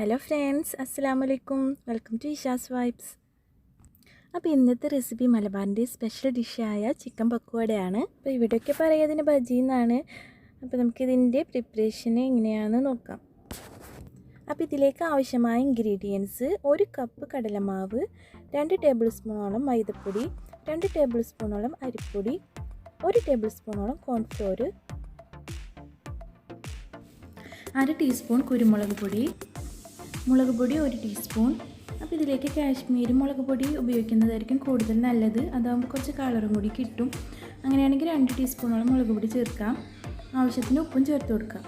Hello friends, അസ്സലാമു അലൈക്കും. Welcome to Isha's vibes. അപ്പോൾ ഇന്നത്തെ റെസിപ്പി മലബാറിൻ്റെ സ്പെഷ്യൽ ഡിഷായ ചിക്കൻ പക്കോടയാണ്. അപ്പോൾ ഇവിടെയൊക്കെ പറയുന്നതിന് ബജി എന്നാണ്. അപ്പോൾ നമുക്കിതിൻ്റെ പ്രിപ്പറേഷന് എങ്ങനെയാണെന്ന് നോക്കാം. അപ്പോൾ ഇതിലേക്ക് ആവശ്യമായ ഇൻഗ്രീഡിയൻസ്: 1 കപ്പ് കടലമാവ്, 2 ടേബിൾ സ്പൂണോളം മൈദപ്പൊടി, 2 ടേബിൾ സ്പൂണോളം അരിപ്പൊടി, 1 ടേബിൾ സ്പൂണോളം കോൺഫ്ലോർ, 1/2 ടീസ്പൂൺ കുരുമുളക് പൊടി, മുളക് പൊടി 1 ടീസ്പൂൺ. അപ്പോൾ ഇതിലേക്ക് കാശ്മീരി മുളക് പൊടി ഉപയോഗിക്കുന്നതായിരിക്കും കൂടുതൽ നല്ലത്. അതാകുമ്പോൾ കുറച്ച് കളറും കൂടി കിട്ടും. അങ്ങനെയാണെങ്കിൽ 2 ടീസ്പൂണോളം മുളക് പൊടി ചേർക്കാം. ആവശ്യത്തിന് ഉപ്പും ചേർത്ത് കൊടുക്കാം.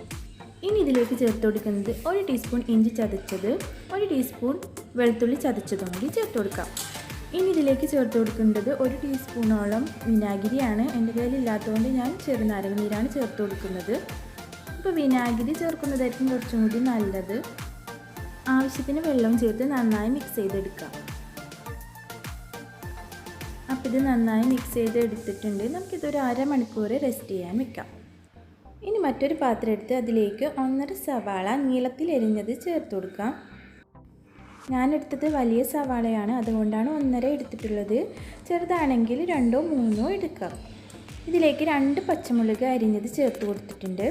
ഇനി ഇതിലേക്ക് ചേർത്ത് കൊടുക്കുന്നത് 1 ടീസ്പൂൺ ഇഞ്ചി ചതച്ചത്, 1 ടീസ്പൂൺ വെളുത്തുള്ളി ചതച്ചതും കൂടി ചേർത്ത് കൊടുക്കാം. ഇനി ഇതിലേക്ക് ചേർത്ത് കൊടുക്കേണ്ടത് 1 ടീസ്പൂണോളം വിനാഗിരിയാണ്. എൻ്റെ കയ്യിൽ ഇല്ലാത്തതുകൊണ്ട് ഞാൻ ചെറുനാരങ്ങ നീരാണ് ചേർത്ത് കൊടുക്കുന്നത്. അപ്പോൾ വിനാഗിരി ചേർക്കുന്നതായിരിക്കും കുറച്ചും കൂടി നല്ലത്. ആവശ്യത്തിന് വെള്ളം ചേർത്ത് നന്നായി മിക്സ് ചെയ്തെടുക്കാം. അപ്പോൾ ഇത് നന്നായി മിക്സ് ചെയ്തെടുത്തിട്ടുണ്ട്. നമുക്കിതൊരു അരമണിക്കൂർ റെസ്റ്റ് ചെയ്യാൻ വെക്കാം. ഇനി മറ്റൊരു പാത്രം എടുത്ത് അതിലേക്ക് 1.5 സവാള നീളത്തിൽ എരിഞ്ഞത് ചേർത്ത് കൊടുക്കാം. ഞാനെടുത്തത് വലിയ സവാളയാണ്, അതുകൊണ്ടാണ് 1.5 എടുത്തിട്ടുള്ളത്. ചെറുതാണെങ്കിൽ 2ഓ 3ഓ എടുക്കാം. ഇതിലേക്ക് 2 പച്ചമുളക് അരിഞ്ഞത് ചേർത്ത് കൊടുത്തിട്ടുണ്ട്.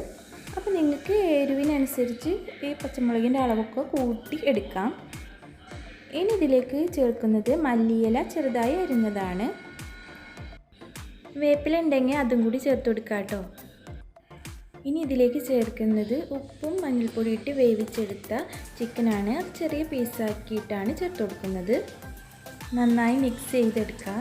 അപ്പോൾ നിങ്ങൾക്ക് എരിവിനനുസരിച്ച് ഈ പച്ചമുളകിൻ്റെ അളവൊക്കെ കൂട്ടി എടുക്കാം. ഇനി ഇതിലേക്ക് ചേർക്കുന്നത് മല്ലിയില ചെറുതായി അരിഞ്ഞതാണ്. വേപ്പില ഉണ്ടെങ്കിൽ അതും കൂടി ചേർത്ത് കൊടുക്കാം കേട്ടോ. ഇനി ഇതിലേക്ക് ചേർക്കുന്നത് ഉപ്പും മഞ്ഞൾപ്പൊടി ഇട്ട് വേവിച്ചെടുത്ത ചിക്കനാണ്. അത് ചെറിയ പീസാക്കിയിട്ടാണ് ചേർത്ത് കൊടുക്കുന്നത്. നന്നായി മിക്സ് ചെയ്തെടുക്കുക.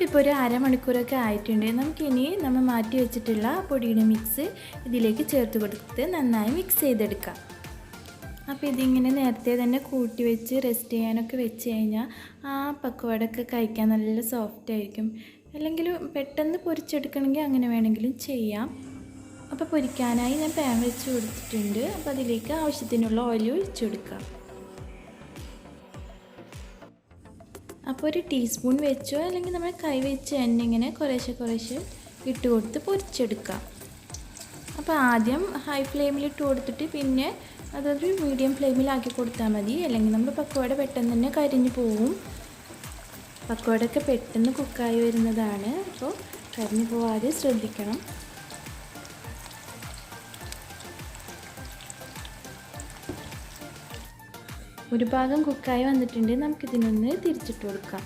ഇപ്പോൾ ഒരു അരമണിക്കൂറൊക്കെ ആയിട്ടുണ്ട്. നമുക്കിനി നമ്മൾ മാറ്റി വെച്ചിട്ടുള്ള പൊടിയുടെ മിക്സ് ഇതിലേക്ക് ചേർത്ത് കൊടുത്ത് നന്നായി മിക്സ് ചെയ്തെടുക്കാം. അപ്പോൾ ഇതിങ്ങനെ നേരത്തെ തന്നെ കൂട്ടി വെച്ച് റെസ്റ്റ് ചെയ്യാനൊക്കെ വെച്ച് കഴിഞ്ഞാൽ ആ പക്കോടയൊക്കെ കഴിക്കാൻ നല്ല സോഫ്റ്റ് ആയിരിക്കും. അല്ലെങ്കിൽ പെട്ടെന്ന് പൊരിച്ചെടുക്കണമെങ്കിൽ അങ്ങനെ വേണമെങ്കിലും ചെയ്യാം. അപ്പോൾ പൊരിക്കാനായി ഞാൻ പാൻ വെച്ച് കൊടുത്തിട്ടുണ്ട്. അപ്പോൾ അതിലേക്ക് ആവശ്യത്തിനുള്ള ഓയിൽ ഒഴിച്ചു കൊടുക്കാം. അപ്പോൾ 1 ടീസ്പൂൺ വെച്ചോ അല്ലെങ്കിൽ നമ്മൾ കൈ വെച്ച് തന്നെ ഇങ്ങനെ കുറേശ്ശെ ഇട്ട് കൊടുത്ത് പൊരിച്ചെടുക്കാം. അപ്പോൾ ആദ്യം ഹൈ ഫ്ലെയിമിൽ ഇട്ട് കൊടുത്തിട്ട് പിന്നെ അതൊരു മീഡിയം ഫ്ലെയിമിലാക്കി കൊടുത്താൽ മതി. അല്ലെങ്കിൽ നമ്മൾ പക്കോട പെട്ടെന്ന് തന്നെ കരിഞ്ഞു പോവും. പക്കോടയൊക്കെ പെട്ടെന്ന് കുക്കായി വരുന്നതാണ്. അപ്പോൾ കരിഞ്ഞു പോവാതെ ശ്രദ്ധിക്കണം. ഒരു ഭാഗം കുക്കായി വന്നിട്ടുണ്ട്. നമുക്കിതിനൊന്ന് തിരിച്ചിട്ട് കൊടുക്കാം.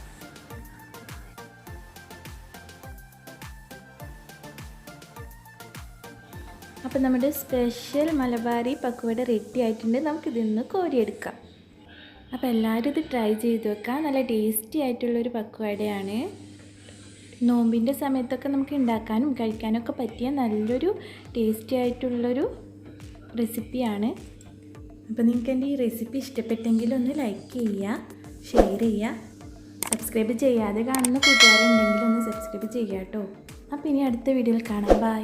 അപ്പോൾ നമ്മുടെ സ്പെഷ്യൽ മലബാറി പക്കോട റെഡി ആയിട്ടുണ്ട്. നമുക്കിതിന്ന് കോരിയെടുക്കാം. അപ്പോൾ എല്ലാവരും ഇത് ട്രൈ ചെയ്ത് വെക്കാം. നല്ല ടേസ്റ്റി ആയിട്ടുള്ളൊരു പക്കോടയാണ്. നോമ്പിൻ്റെ സമയത്തൊക്കെ നമുക്ക് ഉണ്ടാക്കാനും കഴിക്കാനൊക്കെ പറ്റിയ നല്ലൊരു ടേസ്റ്റി ആയിട്ടുള്ളൊരു റെസിപ്പിയാണ്. അപ്പോൾ നിങ്ങൾക്ക് എൻ്റെ ഈ റെസിപ്പി ഇഷ്ടപ്പെട്ടെങ്കിൽ ഒന്ന് ലൈക്ക് ചെയ്യുക, ഷെയർ ചെയ്യുക. സബ്സ്ക്രൈബ് ചെയ്യാതെ കാണുന്ന കൂട്ടുകാരുണ്ടെങ്കിൽ ഒന്ന് സബ്സ്ക്രൈബ് ചെയ്യുക കേട്ടോ. അപ്പോൾ ഇനി അടുത്ത വീഡിയോയിൽ കാണാം. ബൈ.